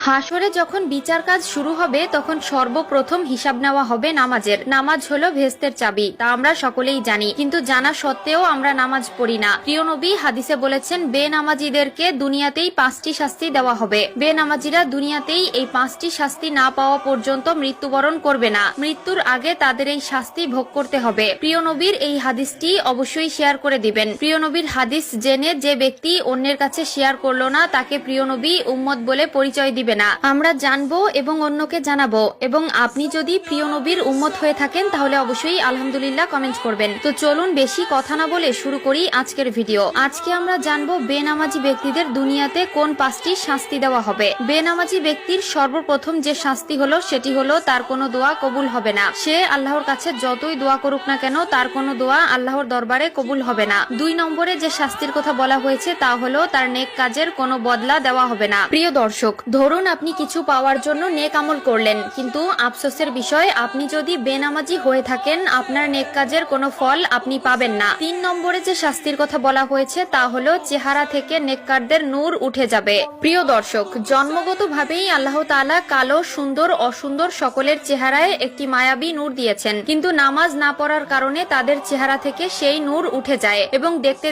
হাসরে যখন বিচার কাজ শুরু হবে তখন সর্বপ্রথম হিসাব নেওয়া হবে নামাজের। নামাজ হলো ভেস্তের চাবি, তা আমরা সকলেই জানি, কিন্তু জানা সত্ত্বেও আমরা নামাজ পড়ি না। প্রিয় নবী হাদিসে বলেছেন, বেনামাজিদেরকে দুনিয়াতেই 5টি শাস্তি দেওয়া হবে। বেনামাজিরা দুনিয়াতেই এই 5টি শাস্তি না পাওয়া পর্যন্ত মৃত্যুবরণ করবে না। মৃত্যুর আগে তাদের এই শাস্তি ভোগ করতে হবে। প্রিয় নবীর এই হাদিসটি অবশ্যই শেয়ার করে দিবেন। প্রিয় নবীর হাদিস জেনে যে ব্যক্তি অন্যের কাছে শেয়ার করলো না, তাকে প্রিয় নবী উম্মত বলে পরিচয় দিবে না। আমরা জানবো এবং অন্যকে জানাবো। এবং আপনি যদি প্রিয় নবীর উম্মত হয়ে থাকেন তাহলে অবশ্যই আলহামদুলিল্লাহ কমেন্ট করবেন। তো চলুন বেশি কথা না বলে শুরু করি আজকের ভিডিও। আজকে আমরা জানবো বেনামাজি ব্যক্তিদের দুনিয়াতে কোন 5টি শাস্তি দেওয়া হবে। বেনামাজি ব্যক্তির সর্বপ্রথম যে শাস্তি হলো সেটি হলো তার কোনো দোয়া কবুল হবে না। সে আল্লাহর কাছে যতই দোয়া করুক না কেন তার কোনো দোয়া আল্লাহর দরবারে কবুল হবে না। 2 নম্বরে যে শাস্তির কথা বলা হয়েছে তা হলো তার নেক কাজের কোনো বদলা দেওয়া হবে না। প্রিয় দর্শক, ধরুন আপনি কিছু পাওয়ার জন্য নেক আমল করলেন, কিন্তু আফসোসের বিষয় আপনি যদি বেনামাজি হয়ে থাকেন আপনার নেক কাজের কোনো ফল আপনি পাবেন না। 3 নম্বরে যে শাস্তির কথা বলা হয়েছে তা হলো চেহারা থেকে নেককারদের নূর উঠে যাবে। প্রিয় দর্শক, জন্মগতভাবেই আল্লাহ তাআলা কালো, সুন্দর, অসুন্দর সকলের চেহারায় একটি মায়াবী নূর দিয়েছেন, কিন্তু নামাজ না পড়ার কারণে তাদের চেহারা থেকে সেই নূর উঠে যায় এবং দেখতে